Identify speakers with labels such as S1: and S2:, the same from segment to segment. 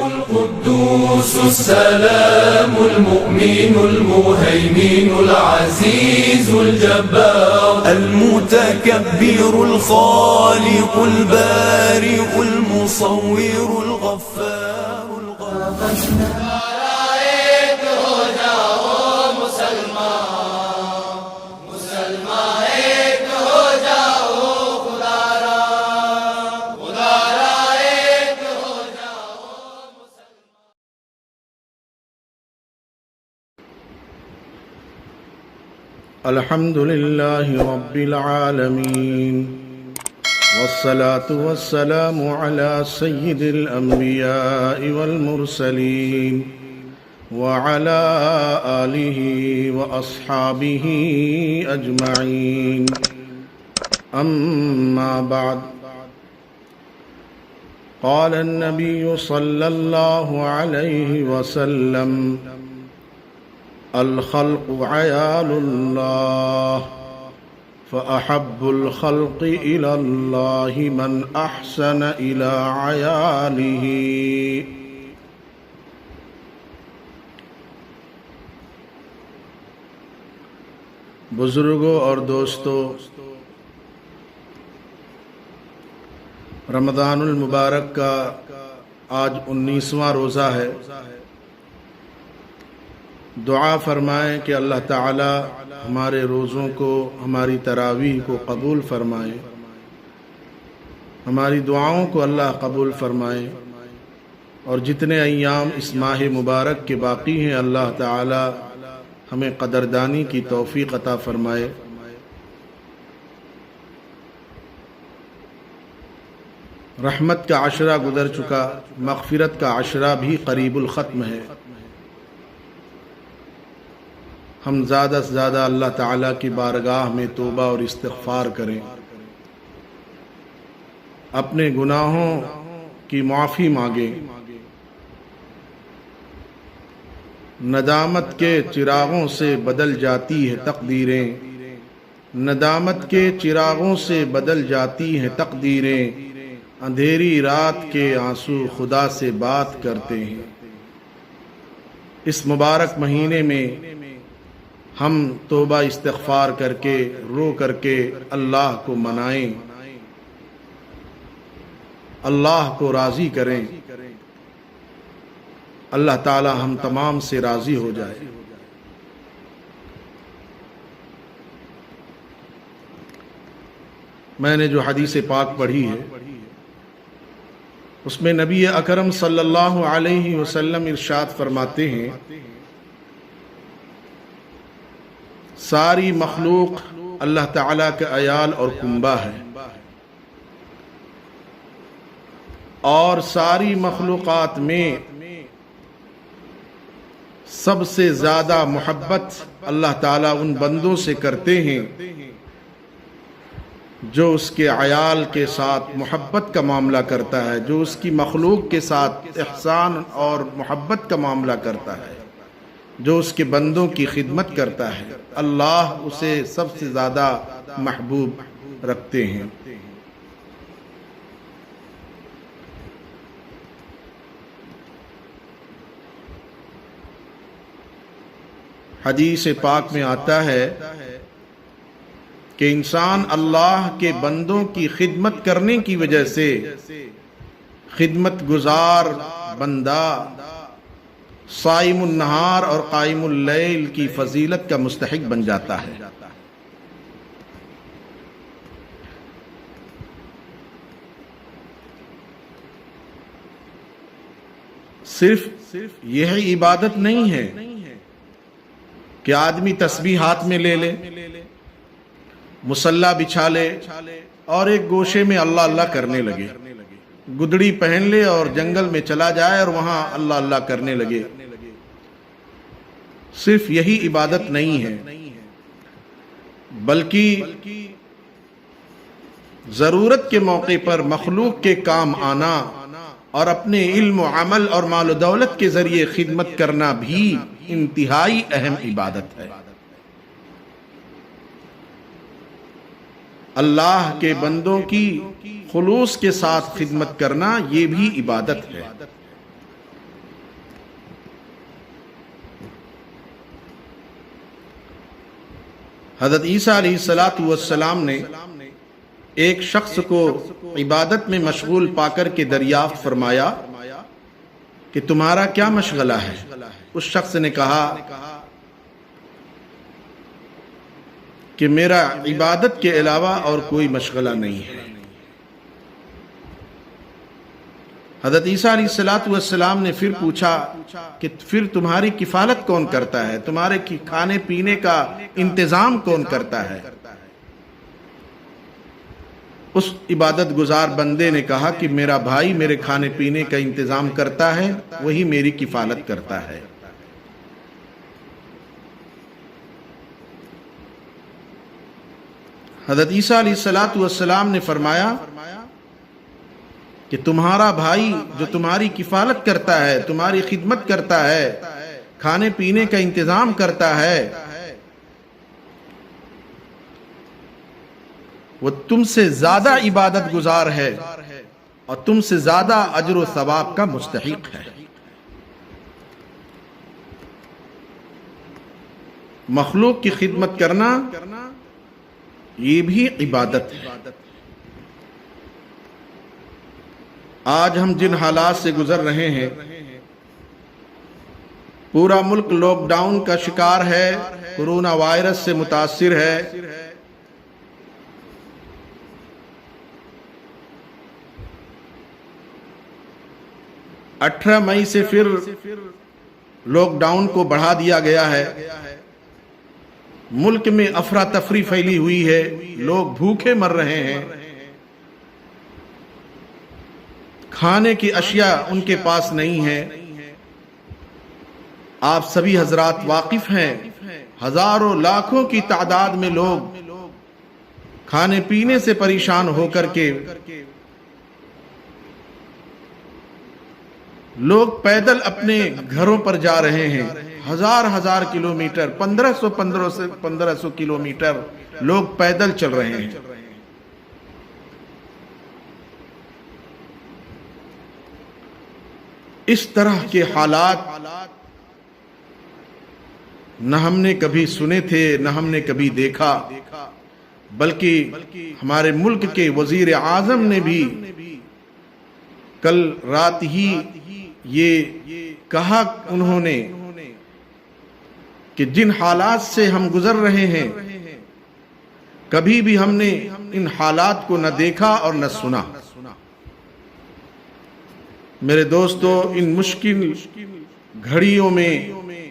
S1: القدوس السلام المؤمن المهيمن العزيز الجبار
S2: المتكبر الخالق البارئ المصور الغفار الغفار
S3: الحمد لله رب العالمين والصلاة والسلام على سيد الأنبياء والمرسلين وعلى آله وأصحابه أجمعين أما بعد قال النبي صلى الله عليه وسلم الخلق عيال الله فأحب الخلق إلى الله من أحسن إلى عياله بزرگوں اور دوستو، رمضان المبارک کا آج 19واں روزہ ہے۔ دعا فرمائیں کہ اللہ تعالی ہمارے روزوں کو، ہماری تراویح کو قبول فرمائے، ہماری دعاؤں کو اللہ قبول فرمائے، اور جتنے ایام اس ماہ مبارک کے باقی ہیں اللہ تعالی ہمیں قدردانی کی توفیق عطا فرمائے۔ رحمت کا عشرہ گزر چکا، مغفرت کا عشرہ بھی قریب الختم ہے۔ ہم زیادہ سے زیادہ اللہ تعالیٰ کی بارگاہ میں توبہ اور استغفار کریں، اپنے گناہوں کی معافی مانگیں۔ ندامت کے چراغوں سے بدل جاتی ہے تقدیریں، ندامت کے چراغوں سے بدل جاتی ہیں تقدیریں، اندھیری رات کے آنسو خدا سے بات کرتے ہیں۔ اس مبارک مہینے میں ہم توبہ استغفار کر کے، رو کر کے اللہ کو منائیں، اللہ کو راضی کریں، اللہ تعالی ہم تمام سے راضی ہو جائے۔ میں نے جو حدیث پاک پڑھی ہے اس میں نبی اکرم صلی اللہ علیہ وسلم ارشاد فرماتے ہیں، ساری مخلوق اللہ تعالیٰ کا عیال اور کنبہ ہے، اور ساری مخلوقات میں سب سے زیادہ محبت اللہ تعالیٰ ان بندوں سے کرتے ہیں جو اس کے عیال کے ساتھ محبت کا معاملہ کرتا ہے، جو اس کی مخلوق کے ساتھ احسان اور محبت کا معاملہ کرتا ہے، جو اس کے بندوں کی خدمت کرتا ہے، اللہ اسے سب سے زیادہ محبوب رکھتے ہیں۔ حدیث پاک میں آتا ہے کہ انسان اللہ کے بندوں کی خدمت کرنے کی وجہ سے خدمت گزار بندہ صائم النہار اور قائم اللیل کی فضیلت کا مستحق بن جاتا ہے۔ صرف یہی عبادت نہیں ہے کہ آدمی تسبیح ہاتھ میں لے لے، مصلی بچھا لے اور ایک گوشے میں اللہ اللہ کرنے لگے، گدڑی پہن لے اور جنگل میں چلا جائے اور وہاں اللہ اللہ کرنے لگے۔ صرف یہی عبادت نہیں ہے، بلکہ ضرورت کے موقع پر مخلوق کے کام آنا اور اپنے علم و عمل اور مال و دولت کے ذریعے خدمت کرنا بھی انتہائی اہم عبادت ہے۔ اللہ کے بندوں کی خلوص کے ساتھ خدمت کرنا یہ بھی عبادت ہے۔ حضرت عیسیٰ علیہ السلام نے ایک شخص کو عبادت میں مشغول پا کر کے دریافت فرمایا کہ تمہارا کیا مشغلہ ہے؟ اس شخص نے کہا کہ میرا عبادت کے علاوہ اور کوئی مشغلہ نہیں ہے۔ حضرت عیسیٰ علیہ السلام نے پھر پوچھا کہ پھر تمہاری کفالت کون کرتا ہے؟ تمہارے کھانے پینے کا انتظام کون کرتا ہے؟ اس عبادت گزار بندے نے کہا کہ میرا بھائی میرے کھانے پینے کا انتظام کرتا ہے، وہی میری کفالت کرتا ہے۔ حضرت عیسیٰ علیہ السلام نے فرمایا کہ تمہارا بھائی جو تمہاری کفالت کرتا ہے، تمہاری خدمت کرتا ہے، کھانے پینے کا انتظام کرتا ہے، وہ تم سے زیادہ عبادت گزار ہے اور تم سے زیادہ اجر و ثواب کا مستحق ہے۔ مخلوق کی خدمت کرنا یہ بھی عبادت ہے۔ آج ہم جن حالات سے گزر رہے ہیں، پورا ملک لاک ڈاؤن کا شکار ہے، کورونا وائرس سے متاثر ہے۔ 18 مئی سے پھر لاک ڈاؤن کو بڑھا دیا گیا ہے۔ ملک میں افراتفری پھیلی ہوئی ہے، لوگ بھوکے مر رہے ہیں، کھانے کی اشیاء ان کے پاس نہیں ہے۔ آپ سبھی حضرات واقف ہیں، ہزاروں لاکھوں کی تعداد میں لوگ کھانے پینے سے پریشان ہو کر کے لوگ پیدل اپنے گھروں پر جا رہے ہیں، ہزار کلومیٹر، 1500 کلومیٹر لوگ پیدل چل رہے ہیں۔ اس طرح کے حالات نہ ہم نے کبھی سنے تھے، نہ ہم نے کبھی دیکھا، بلکہ ہمارے ملک کے وزیر اعظم نے بھی کل رات ہی یہ کہا انہوں نے کہ جن حالات سے ہم گزر رہے ہیں، کبھی بھی ہم نے ان حالات کو نہ دیکھا اور نہ سنا۔ میرے دوستو، ان مشکل گھڑیوں میں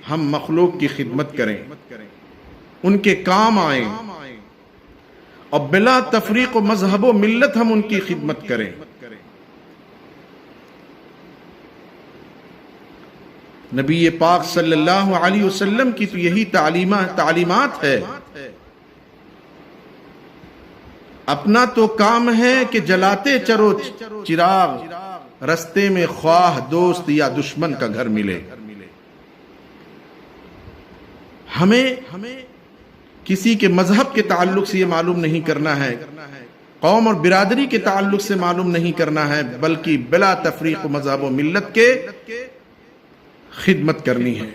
S3: ہم مخلوق کی خدمت کریں، ان کے کام آئیں، اور بلا تفریق و مذہب و ملت ہم ان کی خدمت کریں۔ نبی پاک صلی اللہ علیہ وسلم کی تو یہی تعلیمات ہے۔ اپنا تو کام ہے کہ جلاتے چرو چراغ، رستے میں خواہ دوست یا دشمن کا گھر ملے۔ ہمیں کسی کے مذہب کے تعلق سے یہ معلوم نہیں کرنا ہے، قوم اور برادری کے تعلق سے معلوم نہیں کرنا ہے، بلکہ بلا تفریق مذہب و ملت کے خدمت کرنی ہے۔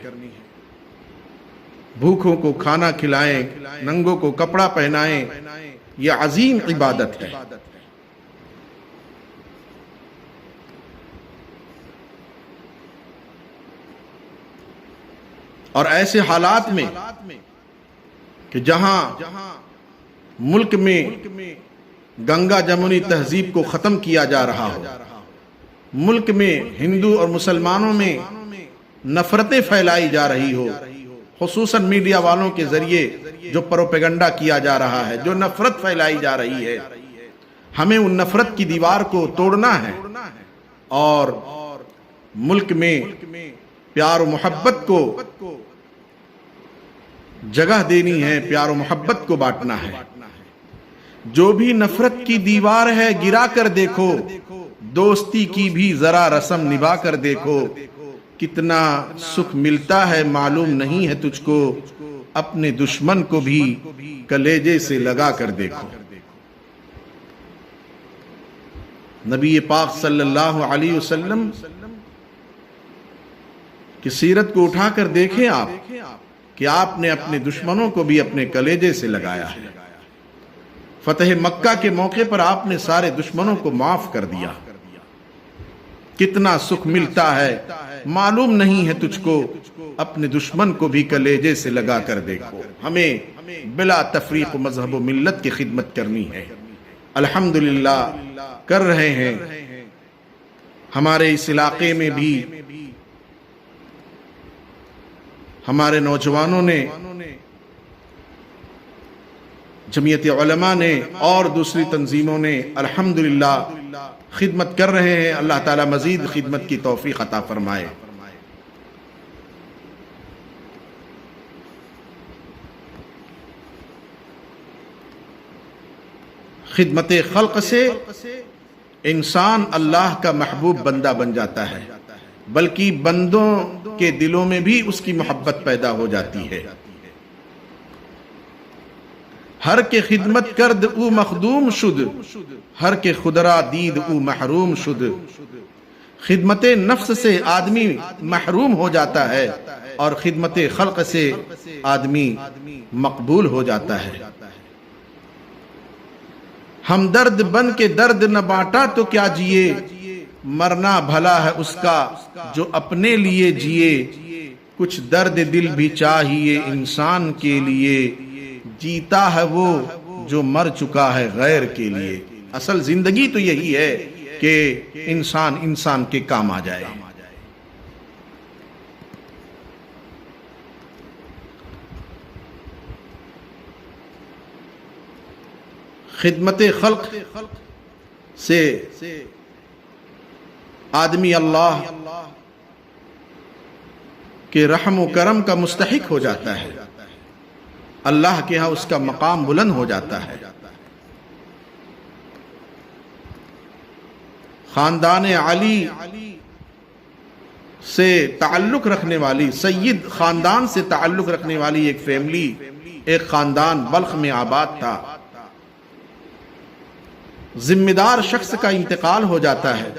S3: بھوکوں کو کھانا کھلائیں، ننگوں کو کپڑا پہنائیں، یہ عظیم عبادت ہے۔ اور ایسے حالات میں کہ جہاں ملک میں گنگا جمنی تہذیب کو ختم کیا جا رہا ہو، ملک میں ہندو اور مسلمانوں میں نفرتیں پھیلائی جا رہی ہو، خصوصاً میڈیا والوں کے ذریعے جو پروپیگنڈا کیا جا رہا ہے، جو نفرت پھیلائی جا رہی ہے، ہمیں ان نفرت کی دیوار کو توڑنا ہے اور ملک میں پیار و محبت کو جگہ دینی ہے، پیار و محبت کو بانٹنا ہے۔ جو بھی نفرت کی دیوار ہے گرا کر دیکھو، دوستی کی بھی ذرا رسم نبھا کر دیکھو، کتنا سکھ ملتا ہے معلوم نہیں ہے تجھ کو، اپنے دشمن کو بھی کلیجے سے لگا کر دیکھو۔ نبی پاک صلی اللہ علیہ وسلم کی سیرت کو اٹھا کر دیکھیں آپ، کہ آپ نے اپنے دشمنوں کو بھی اپنے کلیجے سے لگایا ہے۔ فتح مکہ کے موقع پر آپ نے سارے دشمنوں کو معاف کر دیا۔ کتنا سکھ ملتا ہے معلوم نہیں ہے تجھ کو، اپنے دشمن کو بھی کلیجے سے لگا کر دیکھو۔ ہمیں بلا تفریق مذہب و ملت کی خدمت کرنی ہے، الحمدللہ کر رہے ہیں۔ ہمارے اس علاقے میں بھی ہمارے نوجوانوں نے، جمعیت علماء نے اور دوسری تنظیموں نے الحمدللہ خدمت کر رہے ہیں۔ اللہ تعالیٰ مزید خدمت کی توفیق عطا فرمائے۔ خدمت خلق سے انسان اللہ کا محبوب بندہ بن جاتا ہے، بلکہ بندوں کے دلوں میں بھی اس کی محبت پیدا ہو جاتی ہے۔ ہر کے خدمت کرد او مخدوم شد، ہر کے خدرا دید او محروم شد۔ خدمت نفس سے آدمی محروم ہو جاتا ہے اور خدمت خلق سے آدمی مقبول ہو جاتا ہے۔ ہم درد بن کے درد نہ بانٹا تو کیا جیے، مرنا بھلا ہے اس کا جو اپنے لیے جیے۔ کچھ درد دل بھی چاہیے انسان کے لیے، جیتا ہے وہ جو مر چکا ہے غیر کے لیے۔ اصل زندگی تو یہی ہے کہ انسان کے کام آ جائے۔ خدمت خلق سے آدمی اللہ کے رحم و کرم کا مستحق ہو جاتا ہے، اللہ کے ہاں اس کا مقام بلند ہو جاتا ہے۔ خاندان علی سے تعلق رکھنے والی، سید خاندان سے تعلق رکھنے والی ایک فیملی، ایک خاندان بلخ میں آباد تھا۔ ذمہ دار شخص کا انتقال ہو جاتا ہے،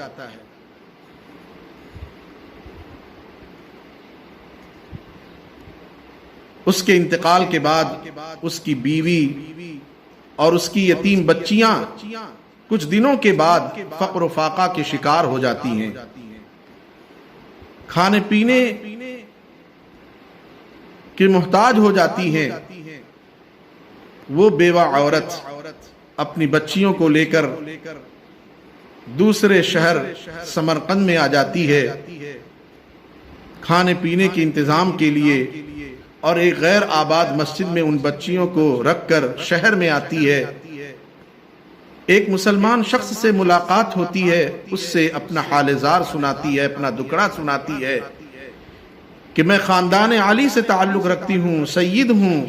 S3: اس کے انتقال کے بعد اس کی بیوی اور اس کی یتیم بچیاں کچھ دنوں کے بعد فقر و فاقہ کے شکار ہو جاتی ہیں۔ کھانے پینے کی محتاج ہو جاتی ہیں۔ وہ بیوہ عورت اپنی بچیوں کو لے کر دوسرے شہر سمرقند میں آ جاتی ہے کھانے پینے کے انتظام کے لیے، اور ایک غیر آباد مسجد میں ان بچیوں کو رکھ کر شہر میں آتی ہے۔ ایک مسلمان شخص سے ملاقات ہوتی ہے، اس سے اپنا حال زار سناتی ہے، اپنا دکڑا سناتی ہے کہ میں خاندان علی سے تعلق رکھتی ہوں، سید ہوں،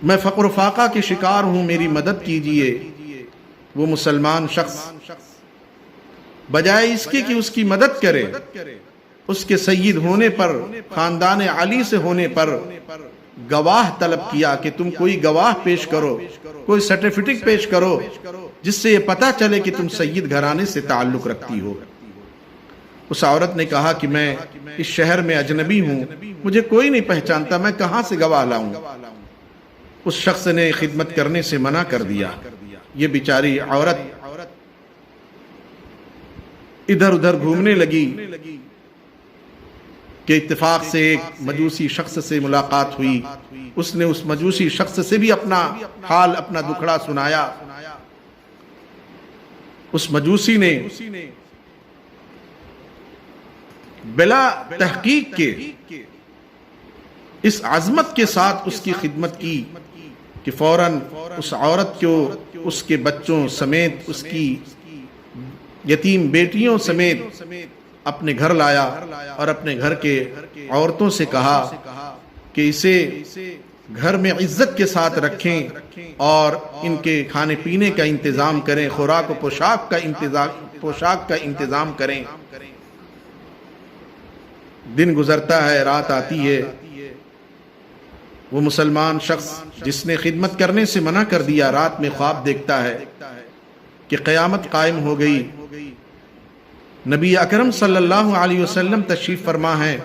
S3: میں فقر و فاقہ کے شکار ہوں، میری مدد کیجئے۔ وہ مسلمان شخص بجائے اس کے کہ اس کی مدد کرے، اس کے سید ہونے پر، خاندان علی سے ہونے پر گواہ طلب کیا کہ تم کوئی گواہ پیش کرو، کوئی سرٹیفکیٹ پیش کرو جس سے یہ پتہ چلے کہ تم سید گھرانے سے تعلق رکھتی ہو۔ اس عورت نے کہا کہ میں اس شہر میں اجنبی ہوں، مجھے کوئی نہیں پہچانتا، میں کہاں سے گواہ لاؤں؟ اس شخص نے خدمت کرنے سے منع کر دیا۔ یہ بیچاری عورت ادھر ادھر گھومنے لگی کہ اتفاق سے ایک مجوسی شخص سے ملاقات ہوئی۔ اس نے اس مجوسی شخص سے بھی اپنا حال، اپنا دکھڑا سنایا۔ اس مجوسی نے بلا تحقیق کے اس عظمت کے ساتھ اس کی خدمت کی کہ فوراً اس عورت کو اس کے بچوں سمیت، اس کی یتیم بیٹیوں سمیت اپنے گھر لایا اور اپنے گھر کے عورتوں سے کہا کہ اسے گھر میں عزت کے ساتھ رکھیں اور ان کے کھانے پینے کا انتظام کریں، خوراک و پوشاک کا انتظام کریں۔ دن گزرتا ہے، رات آتی ہے، وہ مسلمان شخص جس نے خدمت کرنے سے منع کر دیا رات میں خواب دیکھتا ہے کہ قیامت قائم ہو گئی، نبی اکرم صلی اللہ علیہ وسلم تشریف فرما ہے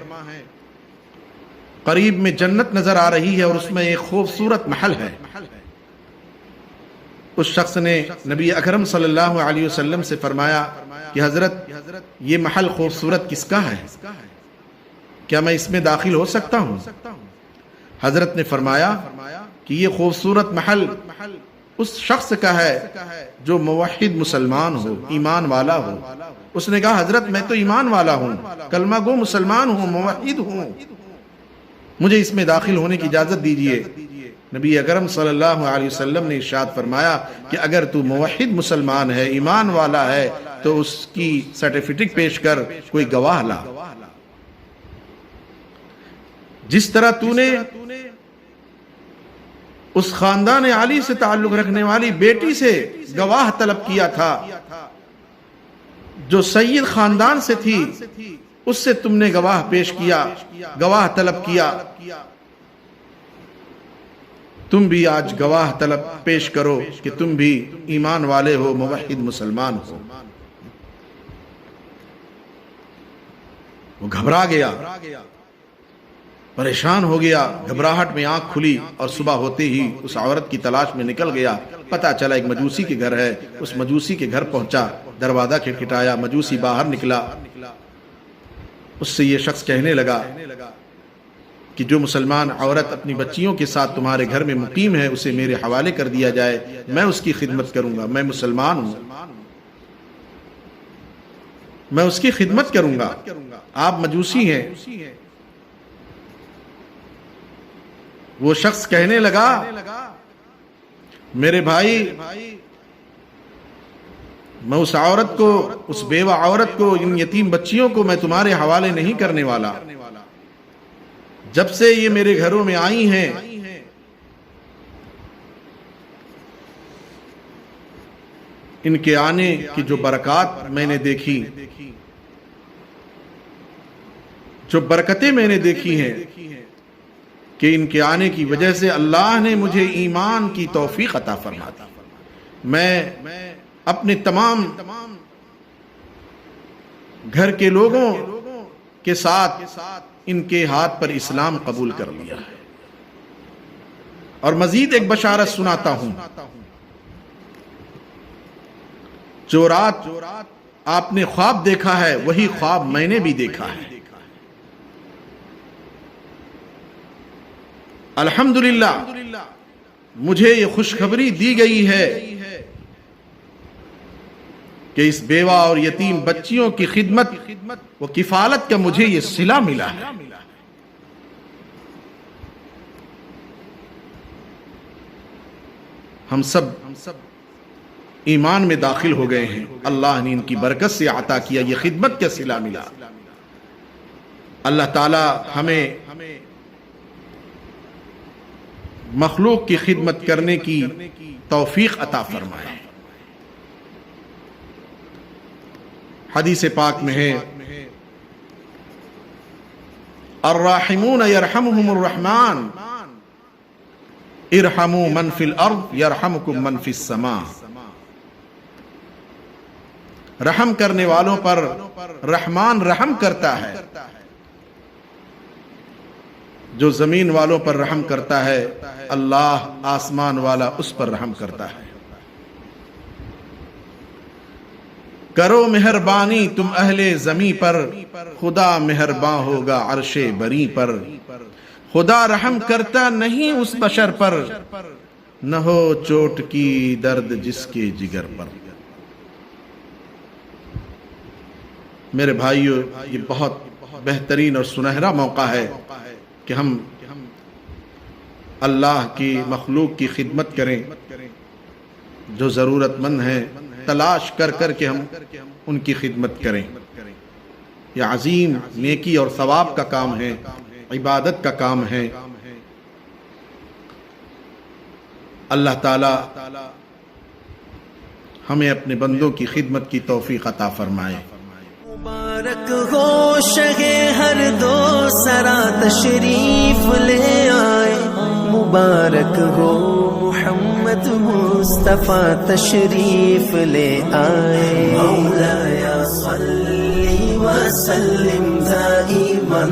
S3: قریب میں جنت نظر آ رہی ہے اور اس میں ایک خوبصورت محل ہے. اس شخص نے نبی اکرم صلی اللہ علیہ وسلم سے فرمایا کہ حضرت یہ محل خوبصورت کس کا ہے؟ کیا میں اس میں داخل ہو سکتا ہوں؟ حضرت نے فرمایا کہ یہ خوبصورت محل اس شخص کا ہے جو موحد مسلمان ہو، ایمان والا ہو. اس نے کہا حضرت میں تو ایمان والا ہوں، کلمہ گو مسلمان ہوں، موحد ہوں، مجھے اس میں داخل ہونے کی اجازت دیجیے. نبی اکرم صلی اللہ علیہ وسلم نے ارشاد فرمایا کہ اگر تو موحد مسلمان ہے، ایمان والا ہے، تو اس کی سرٹیفکیٹ پیش کر، کوئی گواہ لا. جس طرح تو نے اس خاندان علی سے تعلق رکھنے والی بیٹی سے گواہ طلب کیا تھا جو سید خاندان سے تھی، اس سے تم نے گواہ پیش کیا، گواہ طلب کیا، تم بھی آج گواہ طلب پیش کرو کہ تم بھی ایمان والے ہو، موحد مسلمان ہو. وہ گھبرا گیا، پریشان ہو گیا، گھبراہٹ میں آنکھ کھلی اور صبح ہوتے ہی اس عورت کی تلاش میں نکل گیا. پتا چلا ایک مجوسی کے گھر ہے. اس مجوسی کے گھر پہنچا، دروازہ کھٹکھٹایا، مجوسی باہر نکلا. اس سے یہ شخص کہنے لگا کہ جو مسلمان عورت اپنی بچیوں کے ساتھ تمہارے گھر میں مقیم ہے اسے میرے حوالے کر دیا جائے، میں اس کی خدمت کروں گا، میں مسلمان ہوں، میں اس کی خدمت کروں گا. آپ مجوسی ہیں. وہ شخص کہنے لگا میرے بھائی، میں اس عورت کو، اس بیوہ عورت کو، ان یتیم بچیوں کو میں تمہارے حوالے نہیں کرنے والا. جب سے یہ میرے گھروں میں آئی ہیں ان کے آنے کی جو برکات میں نے دیکھی، جو برکتیں میں نے دیکھی ہیں کہ ان کے آنے کی وجہ سے اللہ نے مجھے ایمان کی توفیق عطا فرما دی. میں اپنے تمام گھر کے لوگوں کے ساتھ ان کے ہاتھ پر اسلام قبول کر لیا ہے. اور مزید ایک بشارت سناتا ہوں، جو رات آپ نے خواب دیکھا ہے وہی خواب میں نے بھی دیکھا ہے. الحمدللہ مجھے یہ خوشخبری دی گئی ہے کہ اس بیوہ اور یتیم بچیوں کی خدمت و کفالت کا مجھے یہ صلہ ملا ہے. ہم سب ایمان میں داخل ہو گئے ہیں. اللہ نے ان کی برکت سے عطا کیا، یہ خدمت کا صلہ ملا. اللہ تعالی ہمیں مخلوق کی خدمت کرنے کی توفیق عطا فرمائے. حدیث پاک میں ہے الراحمون یرحمہم الرحمن ارحموا من فی الارض یرحمکم من فی السماء. رحم کرنے والوں پر رحمان رحم کرتا ہے، جو زمین والوں پر رحم کرتا ہے اللہ آسمان والا اس پر رحم کرتا ہے. کرو مہربانی تم اہل زمیں پر، خدا مہرباں ہوگا عرش بری پر. خدا رحم کرتا نہیں اس بشر پر، نہ ہو چوٹ کی درد جس کے جگر پر. میرے بھائیو، یہ بہت بہترین اور سنہرا موقع ہے کہ ہم اللہ کی مخلوق کی خدمت کریں. جو ضرورت مند ہیں تلاش کر کر کے ہم ان کی خدمت کریں. یہ عظیم نیکی اور ثواب کا کام ہے، عبادت کا کام ہے. اللہ تعالی ہمیں اپنے بندوں کی خدمت کی توفیق عطا فرمائے.
S2: مبارک ہو شہ ہر دو سرا تشریف لے آئے، مبارک ہو محمد مصطفیٰ تشریف لے آئے. مولایا صلی وسلم دائما